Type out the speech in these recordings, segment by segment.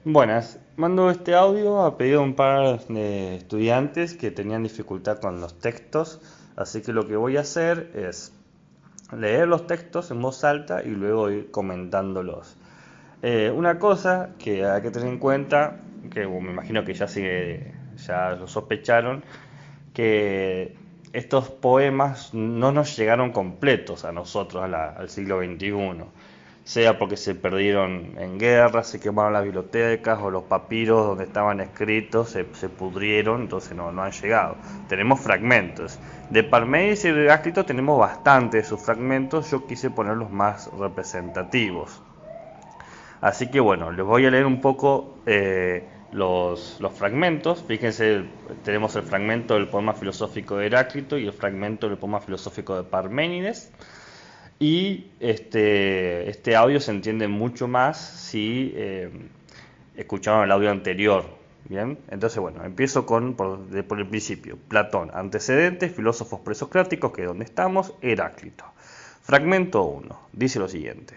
Buenas, mando este audio a pedido de un par de estudiantes que tenían dificultad con los textos, así que lo que voy a hacer es leer los textos en voz alta y luego ir comentándolos. Una cosa que hay que tener en cuenta, que me imagino que ya lo sospecharon, que estos poemas no nos llegaron completos a nosotros al siglo XXI, sea porque se perdieron en guerra, se quemaron las bibliotecas o los papiros donde estaban escritos se pudrieron, entonces no han llegado. Tenemos fragmentos. De Parménides y de Heráclito tenemos bastantes de sus fragmentos, yo quise poner los más representativos. Así que bueno, les voy a leer un poco los fragmentos. Fíjense, tenemos el fragmento del poema filosófico de Heráclito y el fragmento del poema filosófico de Parménides. Y este audio se entiende mucho más si escucharon el audio anterior. Bien, entonces bueno, empiezo por el principio. Platón, antecedentes, filósofos presocráticos, que es donde estamos, Heráclito. Fragmento 1, dice lo siguiente.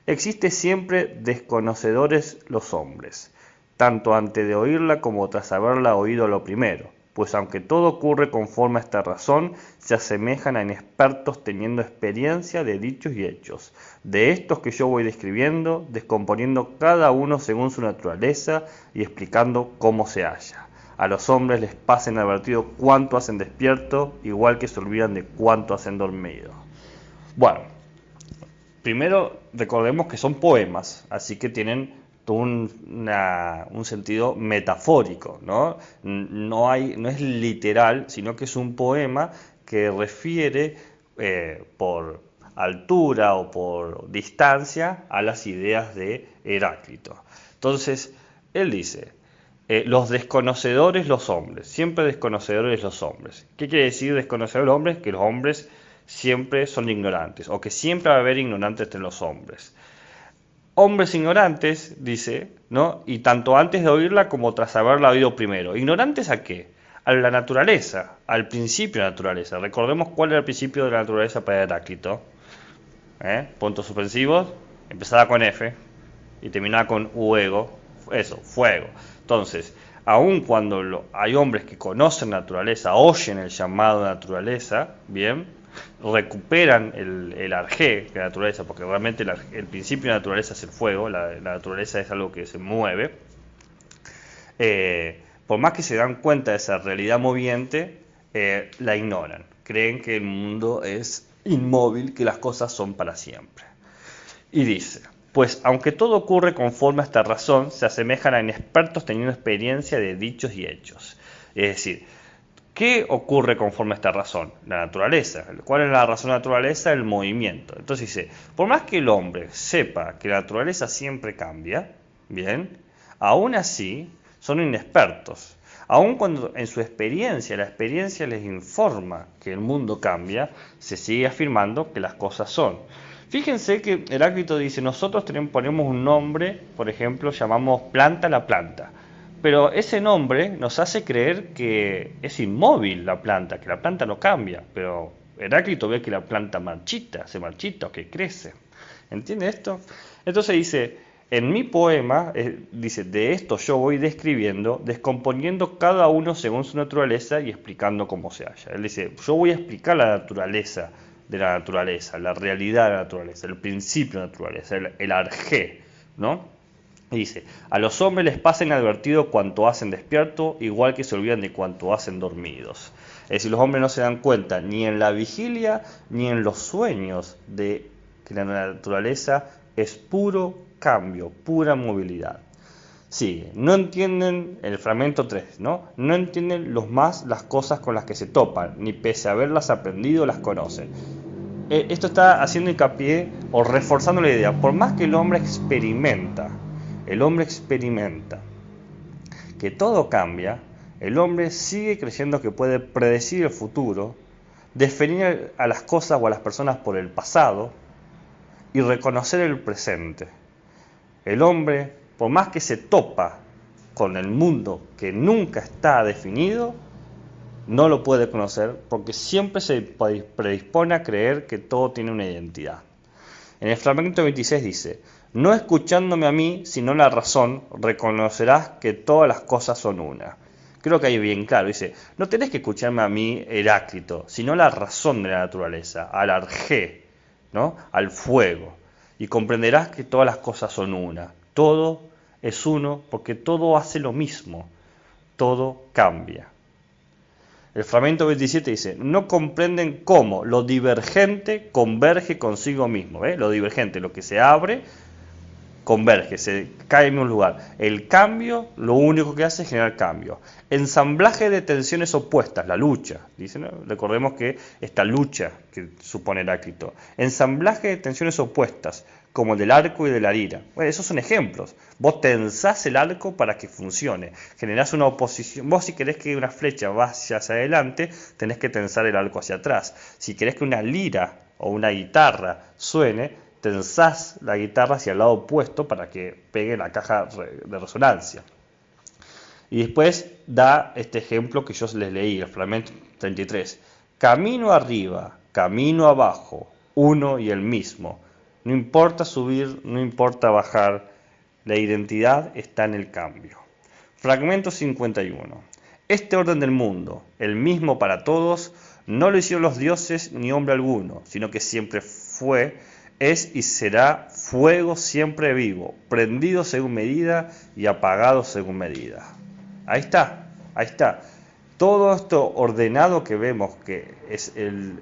Existe siempre desconocedores los hombres, tanto antes de oírla como tras haberla oído lo primero, pues aunque todo ocurre conforme a esta razón, se asemejan a inexpertos teniendo experiencia de dichos y hechos, de estos que yo voy describiendo, descomponiendo cada uno según su naturaleza y explicando cómo se halla. A los hombres les pasa inadvertido cuánto hacen despierto, igual que se olvidan de cuánto hacen dormido. Bueno, primero recordemos que son poemas, así que tienen un sentido metafórico, ¿no? No es literal, sino que es un poema que refiere por altura o por distancia a las ideas de Heráclito. Entonces, él dice, los desconocedores los hombres, siempre desconocedores los hombres. ¿Qué quiere decir desconocedores los hombres? Que los hombres siempre son ignorantes, o que siempre va a haber ignorantes entre los hombres. Hombres ignorantes, dice, ¿no? Y tanto antes de oírla como tras haberla oído primero. ¿Ignorantes a qué? A la naturaleza, al principio de la naturaleza. Recordemos cuál era el principio de la naturaleza para Heráclito. Puntos suspensivos, empezaba con F y terminaba con uego, eso, fuego. Entonces, aun cuando hay hombres que conocen naturaleza, oyen el llamado de naturaleza, bien, recuperan el arjé de la naturaleza, porque realmente el principio de la naturaleza es el fuego, la naturaleza es algo que se mueve. Por más que se dan cuenta de esa realidad moviente, la ignoran. Creen que el mundo es inmóvil, que las cosas son para siempre. Y dice, pues aunque todo ocurre conforme a esta razón, se asemejan a inexpertos teniendo experiencia de dichos y hechos. Es decir, ¿qué ocurre conforme a esta razón? La naturaleza. ¿Cuál es la razón de la naturaleza? El movimiento. Entonces dice, por más que el hombre sepa que la naturaleza siempre cambia, bien, aún así son inexpertos. Aun cuando en su experiencia, la experiencia les informa que el mundo cambia, se sigue afirmando que las cosas son. Fíjense que Heráclito dice, nosotros ponemos un nombre, por ejemplo, llamamos planta a la planta. Pero ese nombre nos hace creer que es inmóvil la planta, que la planta no cambia. Pero Heráclito ve que la planta se marchita o que crece. ¿Entiende esto? Entonces dice, en mi poema, dice, de esto yo voy describiendo, descomponiendo cada uno según su naturaleza y explicando cómo se halla. Él dice, yo voy a explicar la naturaleza de la naturaleza, la realidad de la naturaleza, el principio de la naturaleza, el arjé, ¿no? Y dice, a los hombres les pasa inadvertido cuanto hacen despierto, igual que se olvidan de cuanto hacen dormidos. Es decir, los hombres no se dan cuenta ni en la vigilia ni en los sueños de que la naturaleza es puro cambio, pura movilidad. Sigue, no entienden el fragmento 3, ¿no? No entienden las cosas con las que se topan, ni pese a haberlas aprendido las conocen. Esto está haciendo hincapié o reforzando la idea, por más que el hombre experimenta que todo cambia, el hombre sigue creyendo que puede predecir el futuro, definir a las cosas o a las personas por el pasado y reconocer el presente. El hombre, por más que se topa con el mundo que nunca está definido, no lo puede conocer porque siempre se predispone a creer que todo tiene una identidad. En el fragmento 26 dice, No escuchándome a mí, sino la razón, reconocerás que todas las cosas son una. Creo que ahí bien claro, dice, no tenés que escucharme a mí, Heráclito, sino la razón de la naturaleza, al arjé, ¿no? Al fuego. Y comprenderás que todas las cosas son una. Todo es uno porque todo hace lo mismo. Todo cambia. El fragmento 27 dice, no comprenden cómo lo divergente converge consigo mismo. ¿Ves? Lo divergente, lo que se abre, converge, se cae en un lugar. El cambio, lo único que hace es generar cambio. Ensamblaje de tensiones opuestas, la lucha. Dice, ¿no? Recordemos que esta lucha que supone Heráclito. Ensamblaje de tensiones opuestas, como el del arco y de la lira. Bueno, esos son ejemplos. Vos tensás el arco para que funcione. Generás una oposición. Vos si querés que una flecha vaya hacia adelante, tenés que tensar el arco hacia atrás. Si querés que una lira o una guitarra suene, tensás la guitarra hacia el lado opuesto para que pegue la caja de resonancia. Y después da este ejemplo que yo les leí, el fragmento 33. Camino arriba, camino abajo, uno y el mismo. No importa subir, no importa bajar, la identidad está en el cambio. Fragmento 51. Este orden del mundo, el mismo para todos, no lo hicieron los dioses ni hombre alguno, sino que siempre fue, es y será fuego siempre vivo, prendido según medida y apagado según medida. Ahí está, ahí está. Todo esto ordenado que vemos que es el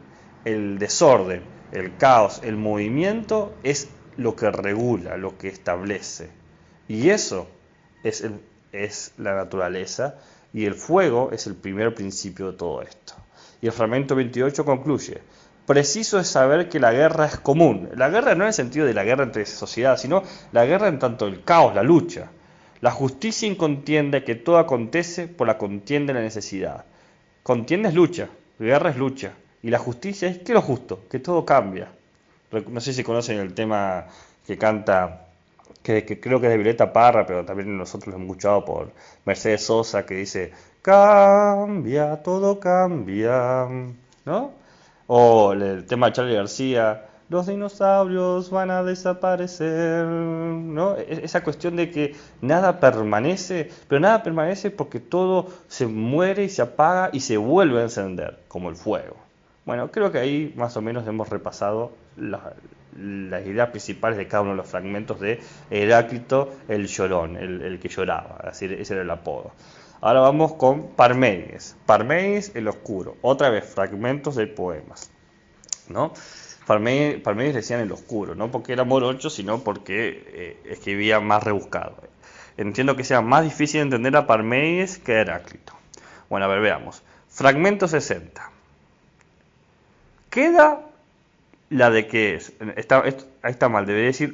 desorden, el caos, el movimiento, es lo que regula, lo que establece. Y eso es la naturaleza, y el fuego es el primer principio de todo esto. Y el fragmento 28 concluye, preciso es saber que la guerra es común. La guerra no en el sentido de la guerra entre sociedades, sino la guerra en tanto el caos, la lucha. La justicia incontiende que todo acontece por la contienda y la necesidad. Contienda es lucha, guerra es lucha. Y la justicia es que lo justo, que todo cambia. No sé si conocen el tema que canta, que creo que es de Violeta Parra, pero también nosotros lo hemos escuchado por Mercedes Sosa, que dice, cambia, todo cambia, ¿no? O el tema de Charly García, los dinosaurios van a desaparecer, ¿no? Esa cuestión de que nada permanece, pero nada permanece porque todo se muere y se apaga y se vuelve a encender, como el fuego. Bueno, creo que ahí más o menos hemos repasado las ideas principales de cada uno de los fragmentos de Heráclito, el llorón, el que lloraba, es decir, ese era el apodo. Ahora vamos con Parménides. Parménides el oscuro. Otra vez, fragmentos de poemas, ¿no? Parménides decían el oscuro, no porque era morocho, sino porque escribía más rebuscado. Entiendo que sea más difícil entender a Parménides que a Heráclito. Bueno, a ver, veamos. Fragmento 60. Queda la de que es. Ahí está mal, debería decir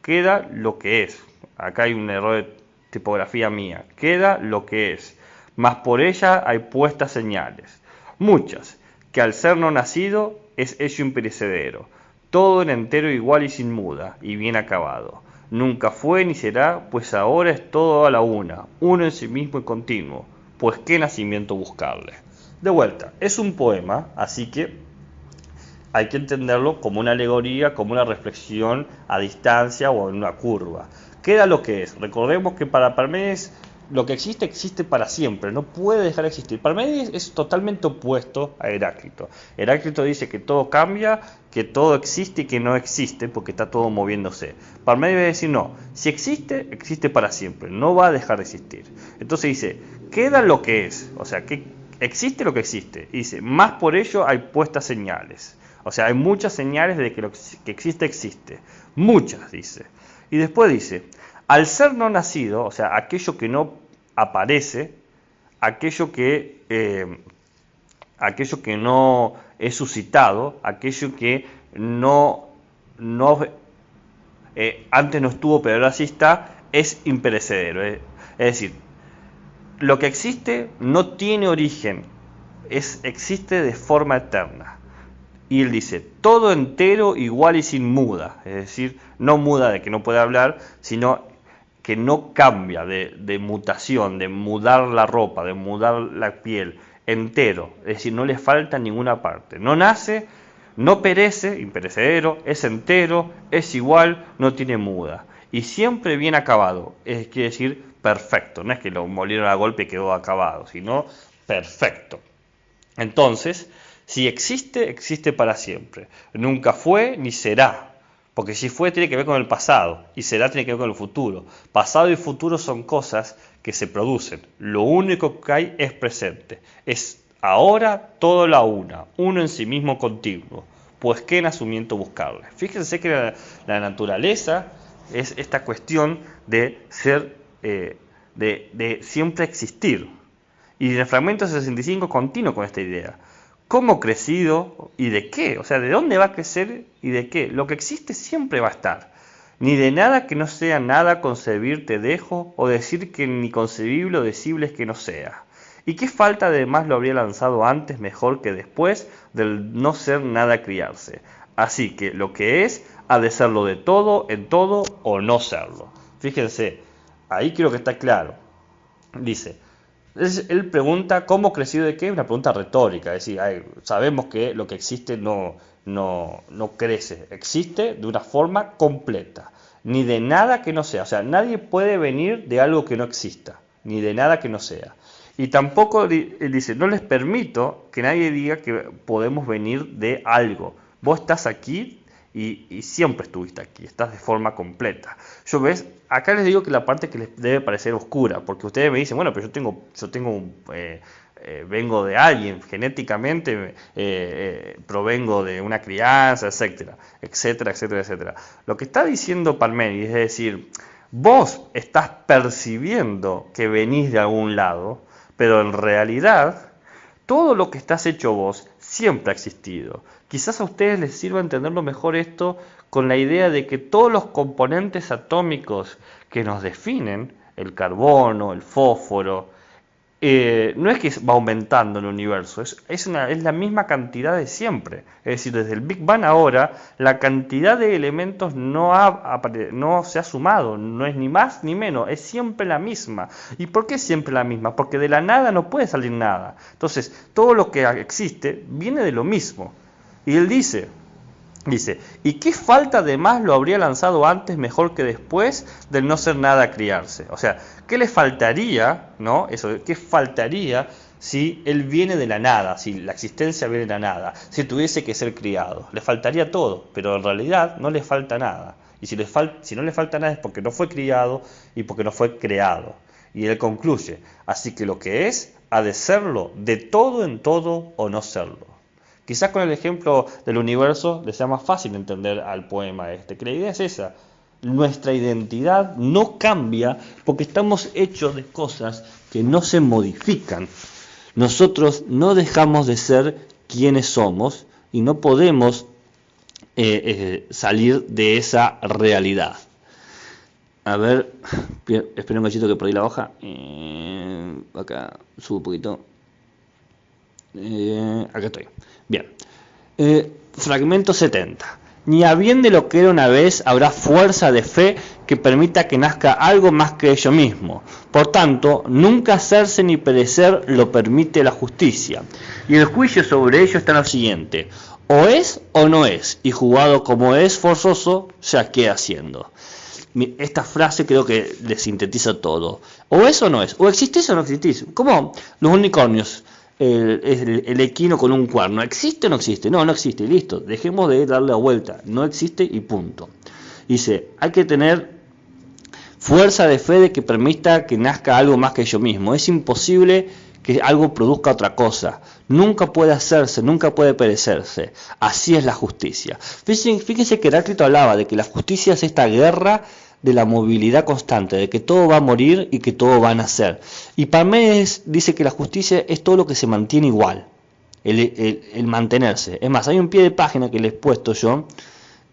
queda lo que es. Acá hay un error de tipografía mía. Queda lo que es, mas por ella hay puestas señales, muchas, que al ser no nacido es hecho imperecedero, todo en entero igual y sin muda, y bien acabado. Nunca fue ni será, pues ahora es todo a la una, uno en sí mismo y continuo, pues qué nacimiento buscarle. De vuelta, es un poema, así que hay que entenderlo como una alegoría, como una reflexión a distancia o en una curva. Queda lo que es. Recordemos que para Parménides lo que existe, existe para siempre, no puede dejar de existir. Parménides es totalmente opuesto a Heráclito. Heráclito dice que todo cambia, que todo existe y que no existe porque está todo moviéndose. Parménides va a decir no, si existe, existe para siempre, no va a dejar de existir. Entonces dice, queda lo que es, o sea, que existe lo que existe. Y dice, más por ello hay puestas señales. O sea, hay muchas señales de que lo que existe, existe. Muchas, dice. Y después dice, al ser no nacido, o sea, aquello que no aparece, aquello que no es suscitado, aquello que antes no estuvo pero ahora sí está, es imperecedero. Es decir, lo que existe no tiene origen, existe de forma eterna. Y él dice, todo entero igual y sin muda, es decir, no muda de que no puede hablar, sino que no cambia de mutación, de mudar la ropa, de mudar la piel, entero, es decir, no le falta ninguna parte. No nace, no perece, imperecedero, es entero, es igual, no tiene muda. Y siempre bien acabado, quiere decir perfecto, no es que lo molieron a golpe y quedó acabado, sino perfecto. Entonces, si existe, existe para siempre. Nunca fue ni será. Porque si fue tiene que ver con el pasado y será tiene que ver con el futuro. Pasado y futuro son cosas que se producen. Lo único que hay es presente. Es ahora todo la una, uno en sí mismo continuo. Pues qué en asumimiento buscarle. Fíjense que la naturaleza es esta cuestión de ser, de siempre existir. Y en el fragmento 65 continuo con esta idea. ¿Cómo crecido y de qué? O sea, ¿de dónde va a crecer y de qué? Lo que existe siempre va a estar. Ni de nada que no sea nada concebir te dejo, o decir que ni concebible o decible es que no sea. ¿Y qué falta además lo habría lanzado antes mejor que después del no ser nada criarse? Así que lo que es, ha de serlo de todo, en todo, o no serlo. Fíjense, ahí creo que está claro. Dice... Él pregunta cómo creció de qué, es una pregunta retórica, es decir, sabemos que lo que existe no crece, existe de una forma completa, ni de nada que no sea, o sea, nadie puede venir de algo que no exista, ni de nada que no sea. Y tampoco, él dice, no les permito que nadie diga que podemos venir de algo, vos estás aquí y siempre estuviste aquí, estás de forma completa. Acá les digo que la parte que les debe parecer oscura, porque ustedes me dicen, bueno, pero vengo de alguien, genéticamente provengo de una crianza, etcétera, etcétera, etcétera, etcétera. Lo que está diciendo Parménides es decir, vos estás percibiendo que venís de algún lado, pero en realidad todo lo que estás hecho vos siempre ha existido. Quizás a ustedes les sirva entenderlo mejor esto con la idea de que todos los componentes atómicos que nos definen, el carbono, el fósforo, no es que va aumentando el universo, es la misma cantidad de siempre. Es decir, desde el Big Bang ahora, la cantidad de elementos no se ha sumado, no es ni más ni menos, es siempre la misma. ¿Y por qué siempre la misma? Porque de la nada no puede salir nada. Entonces, todo lo que existe viene de lo mismo. Y él dice, ¿y qué falta de más lo habría lanzado antes mejor que después del no ser nada a criarse? O sea, ¿qué le faltaría, no? ¿Qué faltaría si él viene de la nada, si la existencia viene de la nada, si tuviese que ser criado? Le faltaría todo, pero en realidad no le falta nada. Y si no le falta nada es porque no fue criado y porque no fue creado. Y él concluye, así que lo que es, ha de serlo de todo en todo o no serlo. Quizás con el ejemplo del universo les sea más fácil entender al poema que la idea es esa. Nuestra identidad no cambia porque estamos hechos de cosas que no se modifican. Nosotros no dejamos de ser quienes somos y no podemos salir de esa realidad. A ver, espera un cachito que perdí la hoja. Acá subo un poquito. Acá estoy. Bien. Fragmento 70. Ni a bien de lo que era una vez habrá fuerza de fe que permita que nazca algo más que ello mismo. Por tanto, nunca hacerse ni perecer lo permite la justicia. Y el juicio sobre ello está en lo siguiente: o es o no es, y jugado como es forzoso, ya queda siendo. Esta frase creo que le sintetiza todo. O es o no es, o existís o no existís. ¿Cómo los unicornios? El equino con un cuerno, ¿existe o no existe? No, no existe, listo, dejemos de darle la vuelta, no existe y punto. Dice, hay que tener fuerza de fe de que permita que nazca algo más que yo mismo. Es imposible que algo produzca otra cosa, nunca puede hacerse, nunca puede perecerse. Así es la justicia. Fíjense que Heráclito hablaba de que la justicia es esta guerra de la movilidad constante, de que todo va a morir y que todo va a nacer. Y Parménides dice que la justicia es todo lo que se mantiene igual, el mantenerse. Es más, hay un pie de página que les he puesto yo,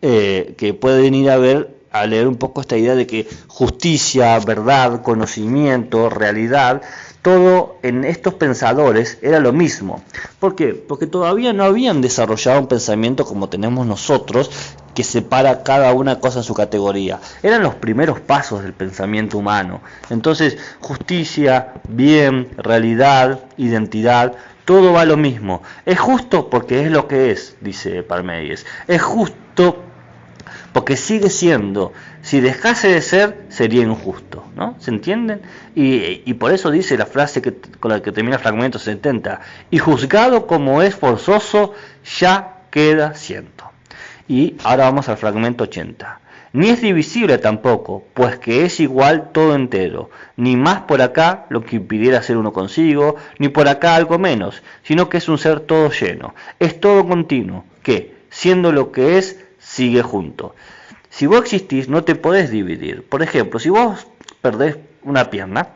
que pueden ir a leer un poco esta idea de que justicia, verdad, conocimiento, realidad, todo en estos pensadores era lo mismo. ¿Por qué? Porque todavía no habían desarrollado un pensamiento como tenemos nosotros, que separa cada una cosa en su categoría. Eran los primeros pasos del pensamiento humano. Entonces, justicia, bien, realidad, identidad, todo va a lo mismo. Es justo porque es lo que es, dice Parménides. Es justo porque sigue siendo. Si dejase de ser, sería injusto, ¿no? ¿Se entienden? Y por eso dice la frase con la que termina el fragmento 70, y juzgado como es forzoso, ya queda siendo. Y ahora vamos al fragmento 80. Ni es divisible tampoco, pues que es igual todo entero, ni más por acá lo que impidiera ser uno consigo, ni por acá algo menos, sino que es un ser todo lleno, es todo continuo, que, siendo lo que es, sigue junto. Si vos existís, no te podés dividir. Por ejemplo, si vos perdés una pierna,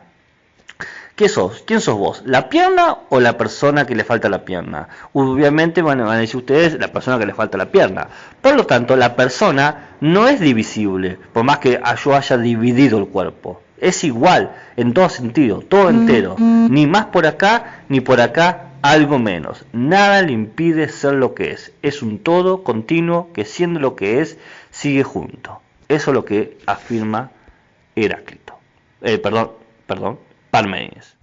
¿qué sos? ¿Quién sos vos? ¿La pierna o la persona que le falta la pierna? Obviamente van a decir ustedes la persona que le falta la pierna. Por lo tanto, la persona no es divisible, por más que yo haya dividido el cuerpo. Es igual, en todo sentido, todo entero. Ni más por acá, ni por acá, algo menos. Nada le impide ser lo que es. Es un todo continuo que siendo lo que es, sigue junto. Eso es lo que afirma Heráclito. Perdón, Parménides.